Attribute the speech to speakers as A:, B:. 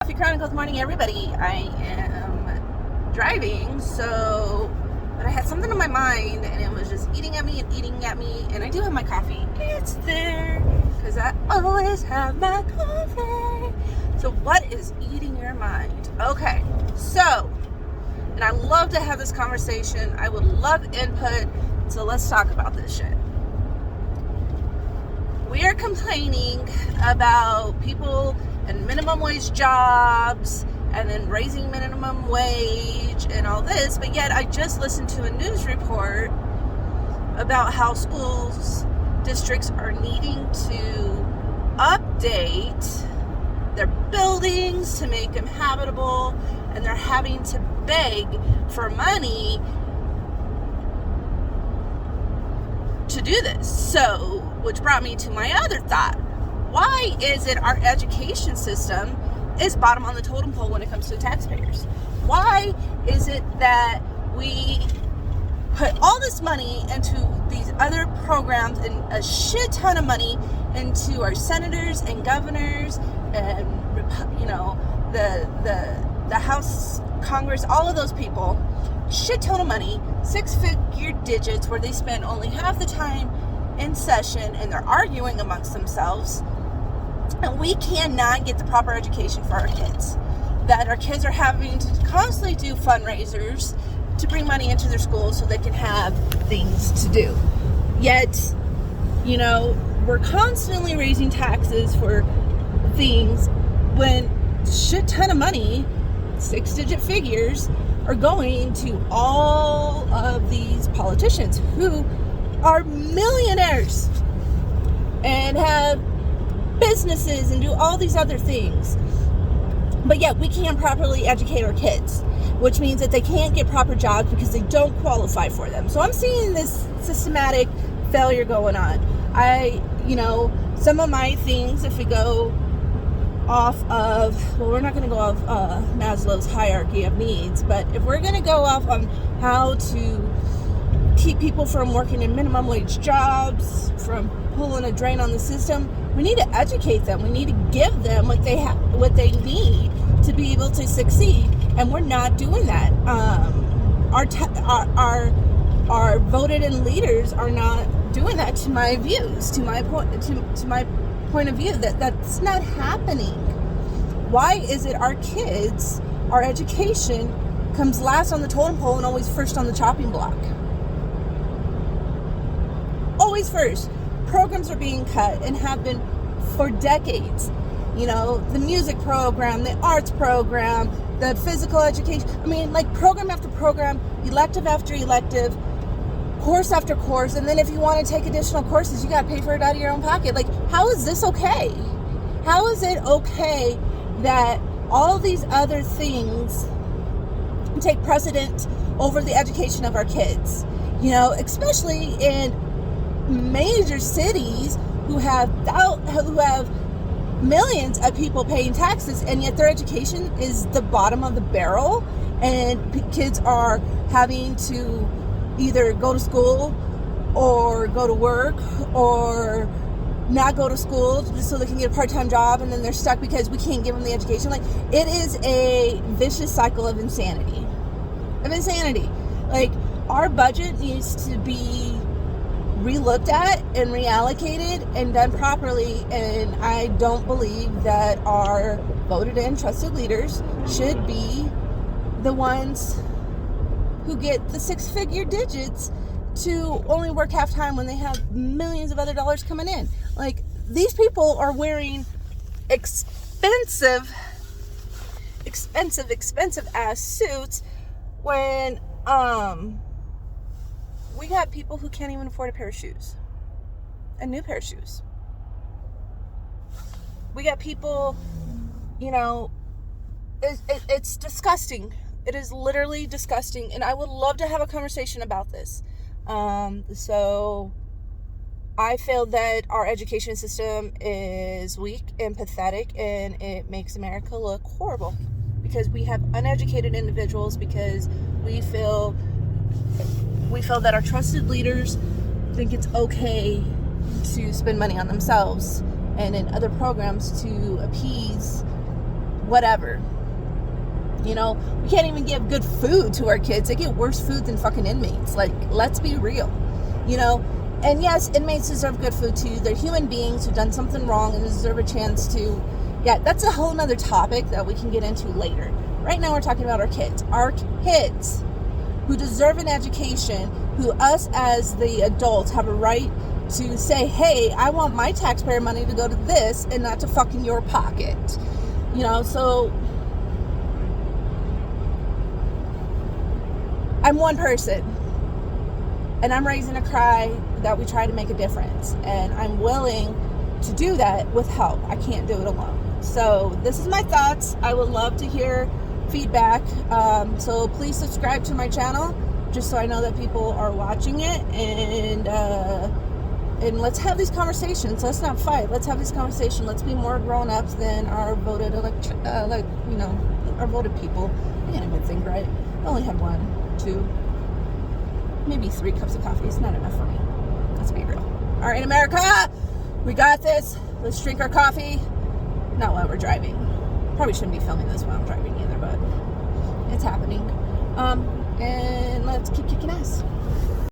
A: Coffee Chronicles morning, everybody. I am driving, but I had something on my mind, and it was just eating at me, and I do have my coffee. It's there, because I always have my coffee. So what is eating your mind? Okay, and I love to have this conversation. I would love input, so let's talk about this shit. We are complaining about people and minimum wage jobs and then raising minimum wage and all this, but yet I just listened to a news report about how schools districts are needing to update their buildings to make them habitable, and they're having to beg for money to do this. So, which brought me to my other thought. Why is it our education system is bottom on the totem pole when it comes to taxpayers? Why is it that we put all this money into these other programs and a shit ton of money into our senators and governors and, the House, Congress, all of those people, shit ton of money, six-figure digits, where they spend only half the time in session and they're arguing amongst themselves, and we cannot get the proper education for our kids. That our kids are having to constantly do fundraisers to bring money into their schools so they can have things to do. Yet, we're constantly raising taxes for things when shit ton of money, six-digit figures, are going to all of these politicians who are millionaires and have businesses and do all these other things. But yet we can't properly educate our kids, which means that they can't get proper jobs because they don't qualify for them. So I'm seeing this systematic failure going on. Some of my things, if we go off of, we're not going to go off Maslow's hierarchy of needs, but if we're going to go off on how to keep people from working in minimum wage jobs, from pulling a drain on the system, we need to educate them. We need to give them what they need to be able to succeed, and we're not doing that. Our voted in leaders are not doing that. To my views, to my point of view, that's not happening. Why is it our kids, our education, comes last on the totem pole and always first on the chopping block? Always first. Programs are being cut and have been for decades. The music program, the arts program, the physical education. Program after program, elective after elective, course after course. And then if you want to take additional courses, you got to pay for it out of your own pocket. How is this okay? How is it okay that all these other things take precedent over the education of our kids? Especially in major cities who have millions of people paying taxes, and yet their education is the bottom of the barrel, and kids are having to either go to school or go to work or not go to school just so they can get a part-time job, and then they're stuck because we can't give them the education. It is a vicious cycle of insanity. Our budget needs to be relooked at and reallocated and done properly, and I don't believe that our voted in trusted leaders should be the ones who get the six-figure digits to only work half time when they have millions of other dollars coming in. These people are wearing expensive ass suits when we got people who can't even afford a new pair of shoes. We got people, it's disgusting. It is literally disgusting, and I would love to have a conversation about this. So I feel that our education system is weak and pathetic, and it makes America look horrible because we have uneducated individuals, because we feel that our trusted leaders think it's okay to spend money on themselves and in other programs to appease whatever. You know, we can't even give good food to our kids. They get worse food than fucking inmates. Like, let's be real. You know, and yes, inmates deserve good food too. They're human beings who've done something wrong and deserve a chance to, yeah, that's a whole nother topic that we can get into later. Right now we're talking about our kids. Our kids who deserve an education, who us as the adults have a right to say, hey, I want my taxpayer money to go to this and not to fucking your pocket. You know, so I'm one person, and I'm raising a cry that we try to make a difference, and I'm willing to do that with help. I can't do it alone. So this is my thoughts. I would love to hear feedback. So please subscribe to my channel, just so I know that people are watching it, and let's have these conversations. Let's not fight. Let's have this conversation. Let's be more grown ups than our voted our voted people. I can't even think right. I only had 1, 2, maybe 3 cups of coffee. It's not enough for me. Let's be real. All right, America, we got this. Let's drink our coffee. Not while we're driving. Probably shouldn't be filming this while I'm driving either, but it's happening. And let's keep kicking ass.